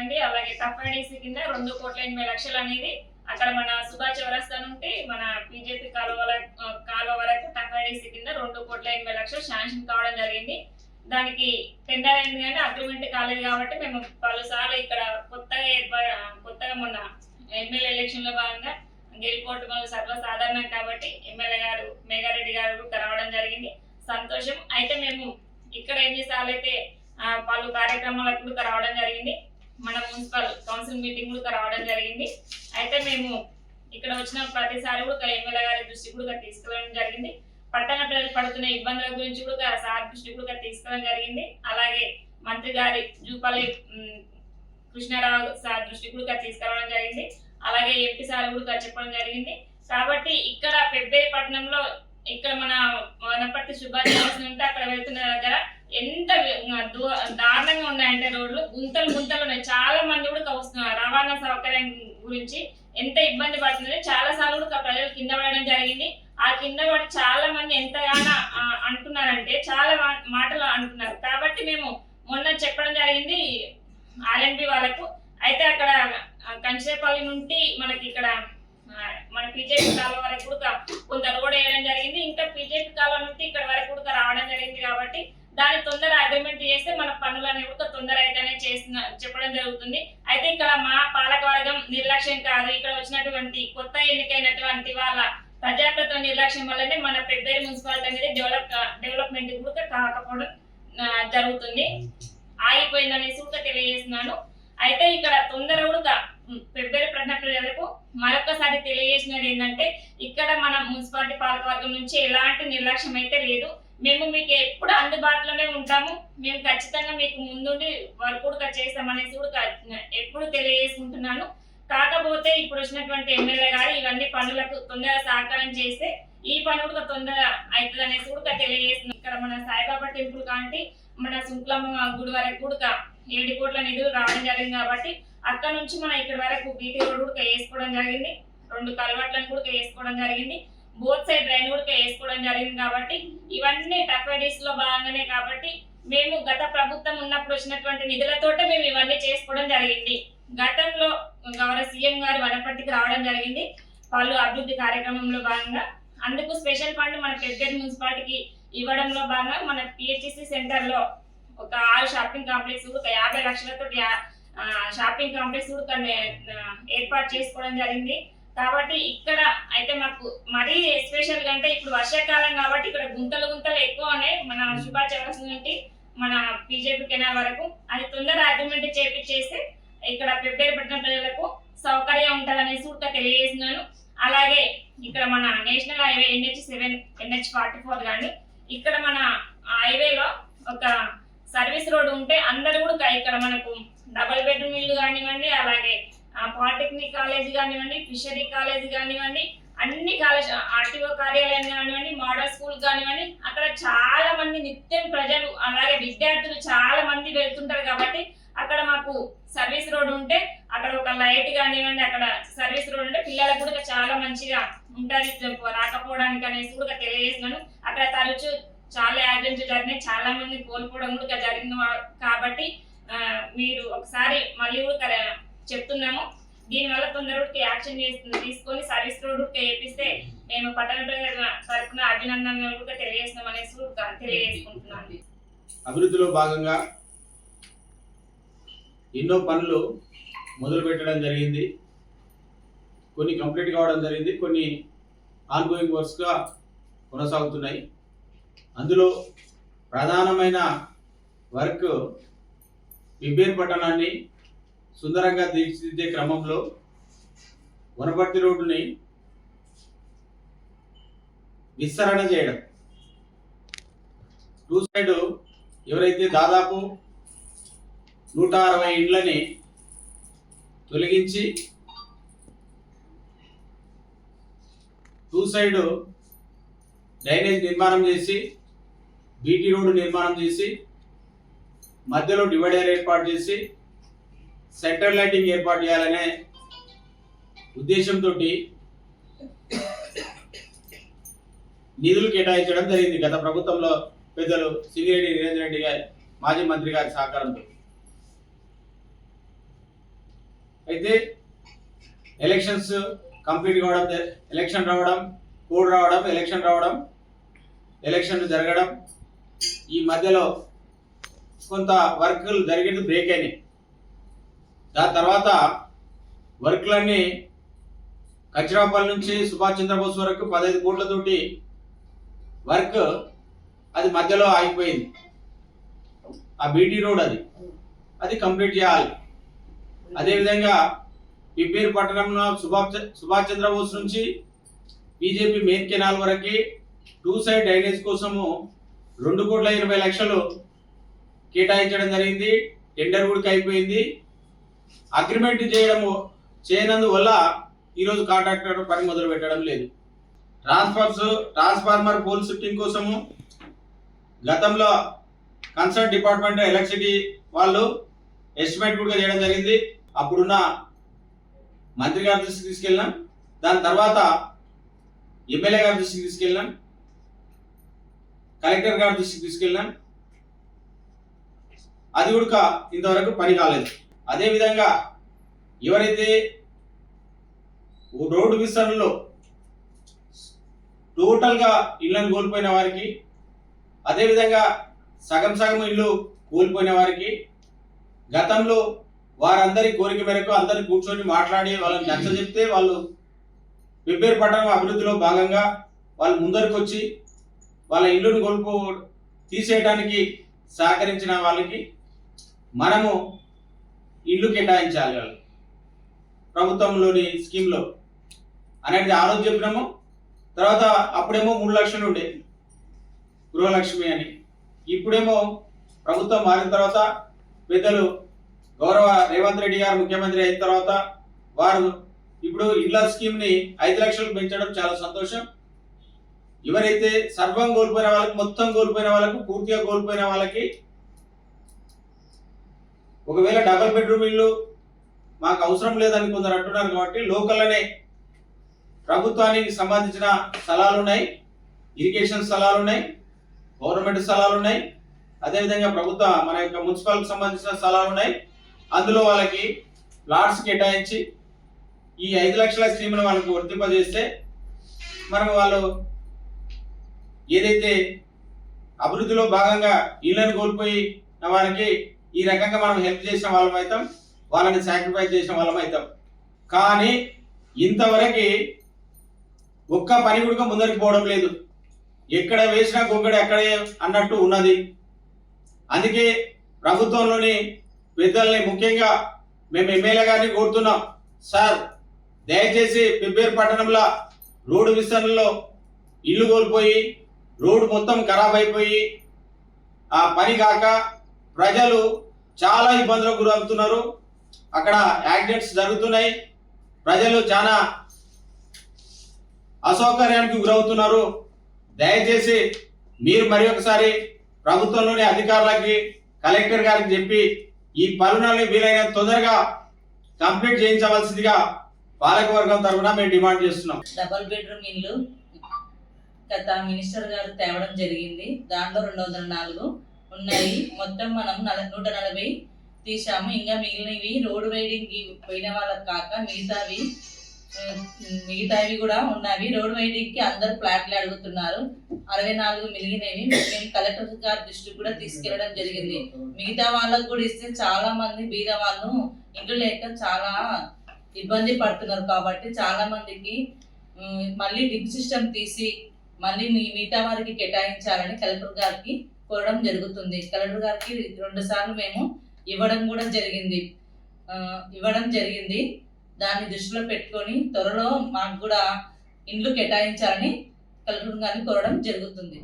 కానివ్వండి, అలాగే టఫ్ఐడిసి కింద 2,80,00,000 అనేది అక్కడ మన సుభాష్ చౌరస్తా నుండి మన బీజేపీ కాలువ వరకు టఫ్ఐడిసి కింద 2,80,00,000 శాంక్షన్ కావడం జరిగింది. దానికి టెండర్ అయింది కానీ అగ్రిమెంట్ కాలేదు కాబట్టి మేము పలుసార్లు ఇక్కడ కొత్తగా మొన్న ఎమ్మెల్యే ఎలక్షన్ లో భాగంగా గెలుపోవటం వల్ల సర్వసాధారణం కాబట్టి ఎమ్మెల్యే గారు మేఘారెడ్డి గారు రావడం జరిగింది. సంతోషం. అయితే మేము ఇక్కడ ఎన్నిసార్లు అయితే పలు కార్యక్రమాలకు కూడా రావడం జరిగింది. మన మున్సిపల్ కౌన్సిల్ మీటింగ్ కూడా రావడం జరిగింది. అయితే మేము ఇక్కడ వచ్చిన ప్రతిసారి కూడా ఎమ్మెల్యే గారి దృష్టి కూడా తీసుకెళ్ళడం జరిగింది. పట్టణ ప్రజలు పడుతున్న ఇబ్బందుల గురించి కూడా సార్ దృష్టి కూడా తీసుకెళ్ళడం జరిగింది. అలాగే మంత్రి గారి జూపల్లి కృష్ణారావు సార్ దృష్టి కూడా తీసుకురావడం జరిగింది. అలాగే ఎంపీ సార్ కూడా చెప్పడం జరిగింది. కాబట్టి ఇక్కడ పెబ్బేరి పట్టణంలో ఇక్కడ మన వనపర్తి సుభాష్ ఉంటే అక్కడ వెళ్తున్న దగ్గర ఎంత దారుణంగా ఉన్నాయంటే రోడ్లు గుంతలు ఉన్నాయి. చాలా మంది కూడా వస్తున్నారు. రవాణా సౌకర్యం గురించి ఎంత ఇబ్బంది పడుతుంది. చాలా సార్లు కూడా ప్రజలు కింద పడడం జరిగింది. ఆ కింద పడి చాలా మంది ఎంతగానో అంటున్నారంటే చాలా మాటలు అంటున్నారు. కాబట్టి మేము మొన్న చెప్పడం జరిగింది ఆర్ఎన్బి వాళ్ళకు. అయితే అక్కడ కంచేపల్లి నుండి మనకి ఇక్కడ మన బీజేపీ కాలువ వరకు కూడా కొంత రోడ్ వేయడం జరిగింది. ఇంకా బీజేపీ కాలువ నుండి ఇక్కడ వరకు కూడా రావడం జరిగింది. కాబట్టి దాని తొందర అగ్రిమెంట్ చేస్తే మన పనులన్నీ కూడా తొందర అయితేనే చెప్పడం జరుగుతుంది. అయితే ఇక్కడ మా పాలకవర్గం నిర్లక్ష్యం కాదు, ఇక్కడ వచ్చినటువంటి కొత్త ఎన్నికైనటువంటి వాళ్ళ ప్రజాప్రతినిధుల నిర్లక్ష్యం వల్లనే మన పెబ్బేరి మున్సిపాలిటీ అనేది డెవలప్మెంట్ కూడా కాకపోవడం జరుగుతుంది, ఆగిపోయిందనేసి కూడా తెలియజేస్తున్నాను. అయితే ఇక్కడ తొందర కూడా పెబ్బేరి పట్టణ ప్రజలకు మరొకసారి తెలియజేసినది ఏంటంటే ఇక్కడ మన మున్సిపాలిటీ పాలకవర్గం నుంచి ఎలాంటి నిర్లక్ష్యం అయితే లేదు. మేము మీకు ఎప్పుడు అందుబాటులోనే ఉంటాము. మేము ఖచ్చితంగా మీకు ముందుండి వర్క్ కూడా చేస్తామనేసి కూడా ఎప్పుడు తెలియజేసుకుంటున్నాను. కాకపోతే ఇప్పుడు వచ్చినటువంటి ఎమ్మెల్యే గారు ఇవన్నీ పనులకు తొందరగా సహకారం చేస్తే ఈ పని కూడా తొందరగా అవుతుంది అనేసి కూడా తెలియజేస్తున్నాం. ఇక్కడ మన సాయిబాబా టెంపుల్ కాంటి మన శుక్లమ్మ గుడి వరకు కూడా 7 కోట్ల నిధులు రావడం జరిగింది. కాబట్టి అక్కడ నుంచి మనం ఇక్కడ వరకు బీటీ రోడ్ కూడా వేసుకోవడం జరిగింది. 2 కలవట్లను కూడా వేసుకోవడం జరిగింది. బోత్ సైడ్ డ్రైన్ కూడా వేసుకోవడం జరిగింది. కాబట్టి ఇవన్నీ టఫ్ఐడిస్ లో భాగంగానే. కాబట్టి మేము గత ప్రభుత్వం ఉన్నప్పుడు వచ్చినటువంటి నిధులతోటే మేము ఇవన్నీ చేసుకోవడం జరిగింది. గతంలో గౌరవ సీఎం గారు వనపర్తికి రావడం జరిగింది పలు అభివృద్ధి కార్యక్రమంలో భాగంగా. అందుకు స్పెషల్ ఫండ్ మన పెబ్బేరి మున్సిపాలిటీకి ఇవ్వడంలో భాగంగా మన పిహెచ్సి సెంటర్ లో ఒక 6 షాపింగ్ కాంప్లెక్స్ 50 లక్షలతో షాపింగ్ కాంప్లెక్స్ ఏర్పాటు చేసుకోవడం జరిగింది. కాబట్టి ఇక్కడ అయితే మాకు మరీ ఎస్పెషల్ గా అంటే ఇప్పుడు వర్షాకాలం కాబట్టి ఇక్కడ గుంతలు ఎక్కువ ఉన్నాయి. మన సుభాష్ చౌరస్తా నుండి మన బీజేపీ కెనాల్ వరకు అది తొందర అగ్రిమెంట్ చేపిచ్చేస్తే ఇక్కడ పెబ్బేరి పట్టణ ప్రజలకు సౌకర్యం ఉంటుందనేసి కూడా తెలియజేస్తున్నాను. అలాగే ఇక్కడ మన నేషనల్ హైవే NH7 NH44 కానీ ఇక్కడ మన హైవేలో ఒక సర్వీస్ రోడ్ ఉంటే అందరూ కూడా ఇక్కడ మనకు డబుల్ బెడ్రూమ్ ఇల్లు కానివ్వండి, అలాగే పాలిటెక్నిక్ కాలేజ్ కానివ్వండి, ఫిషరీ కాలేజ్ కానివ్వండి, అన్ని కాలేజ్ ఆర్టీఓ కార్యాలయం కానివ్వండి, మోడల్ స్కూల్ కానివ్వండి, అక్కడ చాలా మంది నిత్యం ప్రజలు అలాగే విద్యార్థులు చాలా మంది వెళ్తుంటారు. కాబట్టి అక్కడ మాకు సర్వీస్ రోడ్ ఉంటే అక్కడ ఒక లైట్ కానివ్వండి, అక్కడ సర్వీస్ రోడ్ ఉంటే పిల్లలకు కూడా చాలా మంచిగా ఉంటుంది రాకపోవడానికి అనేసి కూడా తెలియజేస్తున్నాను. అక్కడ తరచు చాలా యాక్సిడెంట్స్ జరిగినాయి, చాలా మంది కోల్పోవడం కూడా జరిగింది. కాబట్టి మీరు ఒకసారి మళ్ళీ కూడా చెప్తున్నాము, దీనివల్ల తొందరగా యాక్షన్ తీసుకొని సర్వీస్ రోడ్ వేపిస్తే మేము పట్టణ ప్రజల తరఫున అభినందనలు కూడా తెలియజేస్తున్నాం అనేసి తెలియజేసుకుంటున్నాను. అభివృద్ధిలో భాగంగా ఎన్నో పనులు మొదలు పెట్టడం జరిగింది. కొన్ని కంప్లీట్ కావడం జరిగింది, కొన్ని ఆన్గోయింగ్ వర్క్స్గా కొనసాగుతున్నాయి. అందులో ప్రధానమైన వర్క్ పెబ్బేరి పట్టణాన్ని సుందరంగా తీర్చిదిద్దే క్రమంలో వనపర్తి రోడ్డుని విస్తరణ చేయడం. 2 సైడ్ ఎవరైతే దాదాపు 160 ఇండ్లని తొలగించి 2 సైడ్ డ్రైనేజ్ నిర్మాణం చేసి బీటీ రోడ్డు నిర్మాణం చేసి మధ్యలో డివైడర్ ఏర్పాటు చేసి సెంటర్ లైటింగ్ ఏర్పాటు చేయాలనే ఉద్దేశంతో నిధులు కేటాయించడం జరిగింది గత ప్రభుత్వంలో పెద్దలు సింగిరెడ్డి వీరేంద్ర రెడ్డి గారి మాజీ మంత్రి గారి సహకారంతో. అయితే ఎలక్షన్స్ కంప్లీట్ కావడం, ఎలక్షన్ రావడం, కోడ్ రావడం, ఎలక్షన్ రావడం, ఎలక్షన్ జరగడం, ఈ మధ్యలో కొంత వర్క్లు జరిగేది బ్రేక్ అయినాయి. దాని తర్వాత వర్క్లన్నీ కచ్చిరాపల్లి నుంచి సుభాష్ చంద్రబోస్ వరకు 15 కోట్లతోటి వర్క్ అది మధ్యలో ఆగిపోయింది. ఆ బీటీ రోడ్ అది కంప్లీట్ చేయాలి. అదేవిధంగా పిబ్బేరు పట్టణంలో సుభాష్ చంద్రబోస్ నుంచి బీజేపీ మెయిన్ కెనాల్ వరకు 2 సైడ్ డ్రైనేజ్ కోసము 2,80,00,000 కేటాయించడం జరిగింది. టెండర్ కూడా అయిపోయింది. అగ్రిమెంట్ చేయనందువల్ల ఈరోజు కాంట్రాక్టర్ పని మొదలు పెట్టడం లేదు. ట్రాన్స్ఫార్మర్ పోల్ షిఫ్టింగ్ కోసము గతంలో కన్సర్న్ డిపార్ట్మెంట్ ఎలక్ట్రిసిటీ వాళ్ళు ఎస్టిమేట్ కూడా చేయడం జరిగింది. అప్పుడున్న మంత్రి గారి దృష్టికి తీసుకెళ్ళినాం. దాని తర్వాత ఎమ్మెల్యే గారి దృష్టికి తీసుకెళ్ళినాం, కలెక్టర్ గారి దృష్టికి తీసుకెళ్ళినాం. అది కూడా ఇంతవరకు పని కాలేదు. అదేవిధంగా ఎవరైతే రోడ్డు విస్తరణలో టోటల్గా ఇళ్లను కోల్పోయిన వారికి, అదేవిధంగా సగం ఇల్లు కోల్పోయిన వారికి గతంలో వారందరి కోరిక మేరకు అందరిని కూర్చొని మాట్లాడి వాళ్ళని నచ్చజెప్తే వాళ్ళు పిబ్బేరు పట్టణం అభివృద్ధిలో భాగంగా వాళ్ళు ముందరికి వచ్చి వాళ్ళ ఇల్లును తీసేయడానికి సహకరించిన వాళ్ళకి మనము ఇల్లు కేటాయించాలి వాళ్ళు ప్రభుత్వంలోని స్కీమ్లో అనేది ఆ రోజు చెప్పినాము. తర్వాత అప్పుడేమో 3 లక్షలు ఉండే గృహలక్ష్మి అని. ఇప్పుడేమో ప్రభుత్వం మారిన తర్వాత పెద్దలు గౌరవ రేవంత్ రెడ్డి గారు ముఖ్యమంత్రి అయిన తర్వాత వారు ఇప్పుడు ఇళ్ల స్కీమ్ని 5 లక్షలకు పెంచడం చాలా సంతోషం. ఎవరైతే సర్వం కోల్పోయిన వాళ్ళకి, మొత్తం కోల్పోయిన వాళ్ళకు, పూర్తిగా కోల్పోయిన వాళ్ళకి ఒకవేళ డబుల్ బెడ్రూమ్ ఇల్లు మాకు అవసరం లేదని కొందరు అంటున్నారు. కాబట్టి లోకల్లోనే ప్రభుత్వానికి సంబంధించిన స్థలాలు ఉన్నాయి, ఇరిగేషన్ స్థలాలు ఉన్నాయి, గవర్నమెంట్ స్థలాలు ఉన్నాయి, అదేవిధంగా ప్రభుత్వ మన యొక్క మున్సిపాలిటీకి సంబంధించిన స్థలాలు ఉన్నాయి. అందులో వాళ్ళకి ప్లాట్స్ కేటాయించి ఈ 5 లక్షల స్కీమ్ను వాళ్ళకు వర్తింపజేస్తే మనం వాళ్ళు ఏదైతే అభివృద్ధిలో భాగంగా ఇళ్లను కోల్పోయిన వారికి ఈ రకంగా మనం హెల్ప్ చేసిన వాళ్ళం అవుతాం, వాళ్ళని సాక్రిఫైస్ చేసిన వాళ్ళం అవుతాం. కానీ ఇంతవరకు ఒక్క పని కూడా ముందరికి పోవడం లేదు. ఎక్కడ వేసినా గొంగడి అక్కడే అన్నట్టు ఉన్నది. అందుకే ప్రభుత్వంలోని పెద్దల్ని, ముఖ్యంగా మేము ఎమ్మెల్యే గారిని కోరుతున్నాం, సార్ దయచేసి పిబ్బేరు పట్టణంలో రోడ్డు విస్తరణలో ఇల్లు కోల్పోయి రోడ్డు మొత్తం ఖరాబ్ అయిపోయి ఆ పని కాక ప్రజలు చాలా ఇబ్బందులకు గురవుతున్నారు. అక్కడ యాక్సిడెంట్స్ జరుగుతున్నాయి, ప్రజలు చాలా అసౌకర్యానికి గురవుతున్నారు. దయచేసి మీరు మరి ఒకసారి ప్రభుత్వంలోని అధికారులకి, కలెక్టర్ గారికి చెప్పి ఈ పనులని వీలైనంత తొందరగా కంప్లీట్ చేయించవలసిందిగా పాలకవర్గం తరఫున మేము డిమాండ్ చేస్తున్నాం. డబుల్ బెడ్రూమ్ ఇల్లు గత మినిస్టర్ గారు తేవడం జరిగింది. దాంట్లో 204 ఉన్నాయి. మొత్తం మనం 140 తీసాము. ఇంకా మిగిలినవి రోడ్ వైడింగ్ పోయిన వాళ్ళకి కాక మిగతావి కూడా ఉన్నవి. రోడ్ వైడింగ్ కి అందరు ఫ్లాట్లు అడుగుతున్నారు. 64 మిగిలినవి మేము కలెక్టర్ గారి దృష్టికి కూడా తీసుకెళ్లడం జరిగింది. మిగతా వాళ్ళకు కూడా ఇస్తే చాలా మంది బీద వాళ్ళు ఇంట్లో లేక చాలా ఇబ్బంది పడుతున్నారు. కాబట్టి చాలా మందికి మళ్ళీ డిప్ సిస్టమ్ తీసి మళ్ళీ మిగతా వారికి కేటాయించాలని కలెక్టర్ గారికి కోరడం జరుగుతుంది. కలెక్టర్ గారికి 2 సార్లు మేము ఇవ్వడం జరిగింది. దాన్ని దృష్టిలో పెట్టుకొని త్వరలో మాకు కూడా ఇండ్లు కేటాయించాలని కలెక్టర్ గారిని కోరడం జరుగుతుంది.